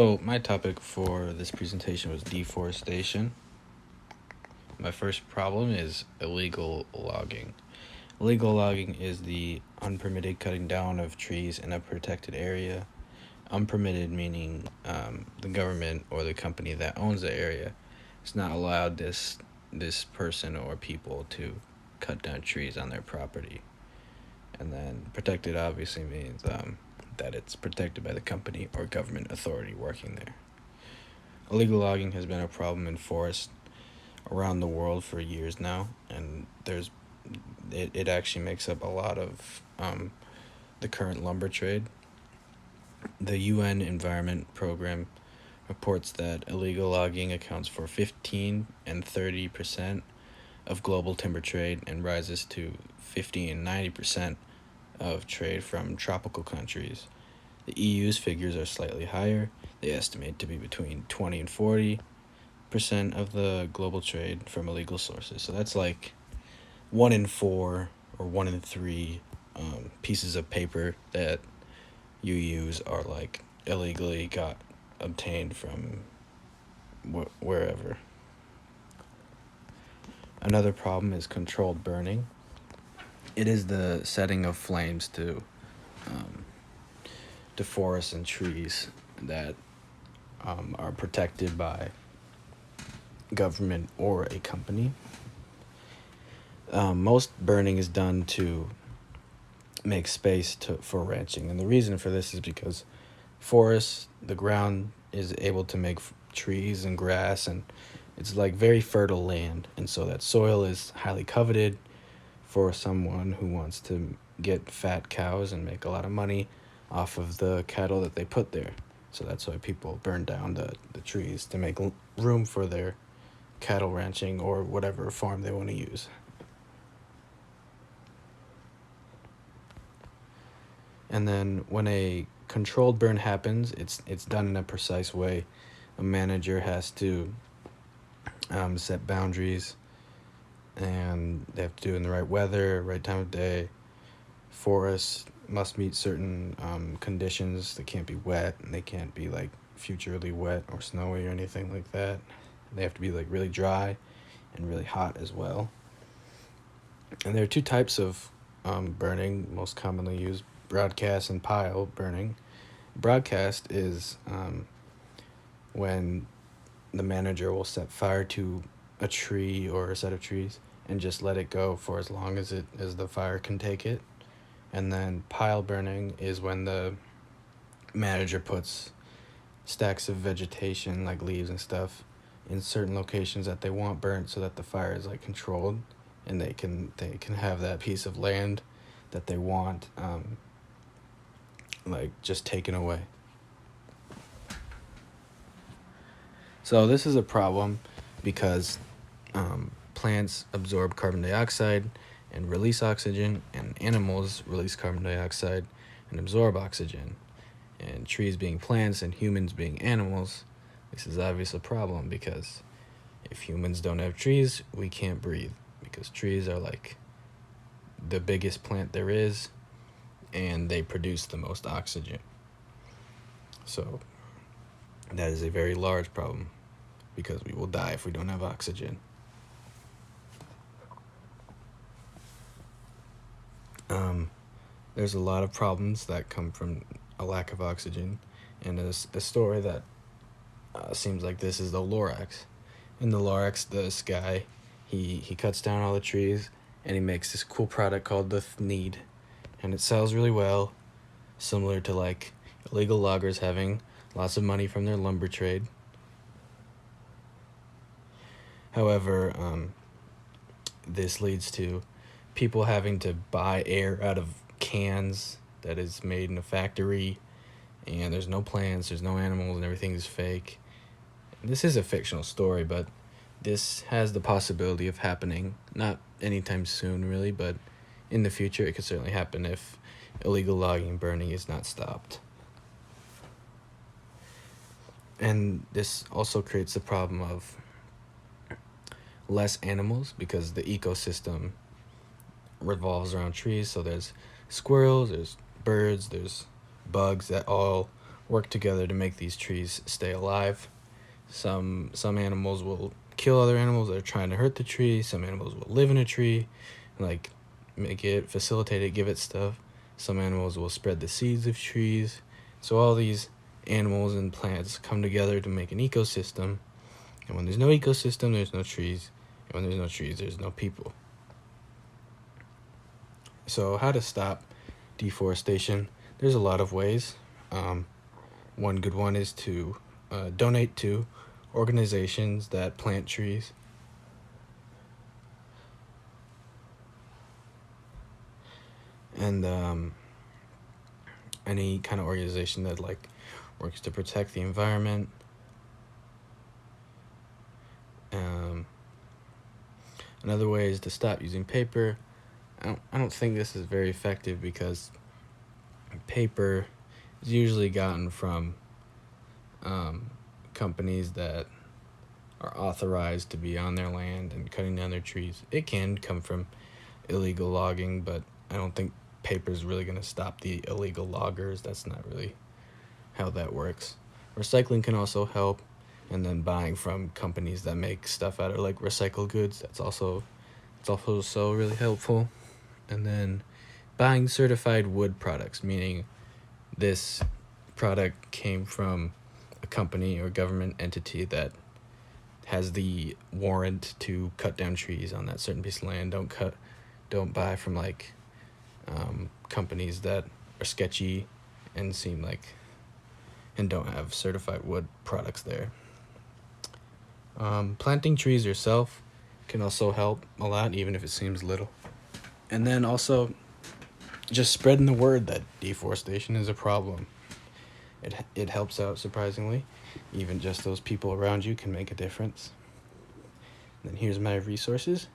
So my topic for this presentation was deforestation. My first problem is illegal logging. Illegal logging is the unpermitted cutting down of trees in a protected area. Unpermitted meaning the government or the company that owns the area is not allowed this person or people to cut down trees on their property. And then protected obviously means that it's protected by the company or government authority working there. Illegal logging has been a problem in forests around the world for years now, and it actually makes up a lot of the current lumber trade. The UN Environment Program reports that illegal logging accounts for 15 and 30% of global timber trade and rises to 50 and 90% of trade from tropical countries. The EU's figures are slightly higher. They estimate to be between 20 and 40% of the global trade from illegal sources. So that's like 1 in 4 or 1 in 3 pieces of paper that you use are like illegally got obtained from wherever. Another problem is controlled burning. It is the setting of flames to forests and trees that are protected by government or a company. Most burning is done to make space for ranching, and the reason for this is because forests, the ground is able to make trees and grass, and it's like very fertile land, and so that soil is highly coveted for someone who wants to get fat cows and make a lot of money off of the cattle that they put there. So that's why people burn down the trees to make room for their cattle ranching or whatever farm they want to use. And then when a controlled burn happens, it's done in a precise way. A manager has to set boundaries, and they have to do it in the right weather, right time of day. Forests must meet certain conditions. They can't be wet, and they can't be like futurely wet or snowy or anything like that. They have to be like really dry and really hot as well. And there are two types of burning most commonly used: broadcast and pile burning. Broadcast is when the manager will set fire to a tree or a set of trees and just let it go for as long as the fire can take it. And then pile burning is when the manager puts stacks of vegetation like leaves and stuff in certain locations that they want burnt so that the fire is like controlled, and they can have that piece of land that they want like just taken away. So this is a problem because plants absorb carbon dioxide and release oxygen, and animals release carbon dioxide and absorb oxygen. And trees being plants and humans being animals, this is obviously a problem because if humans don't have trees, we can't breathe, because trees are like the biggest plant there is, and they produce the most oxygen. So that is a very large problem because we will die if we don't have oxygen. There's a lot of problems that come from a lack of oxygen, and there's a story that seems like this is the Lorax. In the Lorax, this guy, he cuts down all the trees, and he makes this cool product called the Thneed, and it sells really well, similar to like illegal loggers having lots of money from their lumber trade. However, this leads to people having to buy air out of cans that is made in a factory, and there's no plants, there's no animals, and everything is fake. This is a fictional story, but this has the possibility of happening, not anytime soon really, but in the future it could certainly happen if illegal logging and burning is not stopped. And this also creates the problem of less animals because the ecosystem revolves around trees. So there's squirrels, there's birds, there's bugs that all work together to make these trees stay alive. Some animals will kill other animals that are trying to hurt the tree. Some animals will live in a tree, like make it, facilitate it, give it stuff. Some animals will spread the seeds of trees. So all these animals and plants come together to make an ecosystem. And when there's no ecosystem, there's no trees. And when there's no trees, there's no people. So how to stop deforestation? There's a lot of ways. One good one is to donate to organizations that plant trees. And any kind of organization that like works to protect the environment. Another way is to stop using paper. I don't think this is very effective because paper is usually gotten from companies that are authorized to be on their land and cutting down their trees. It can come from illegal logging, but I don't think paper is really going to stop the illegal loggers. That's not really how that works. Recycling can also help, and then buying from companies that make stuff out of like recycled goods, it's also so really helpful. And then buying certified wood products, meaning this product came from a company or government entity that has the warrant to cut down trees on that certain piece of land. Don't buy from like companies that are sketchy and seem like and don't have certified wood products there. Planting trees yourself can also help a lot, even if it seems little. And then also just spreading the word that deforestation is a problem. It helps out surprisingly. Even just those people around you can make a difference. And then here's my resources.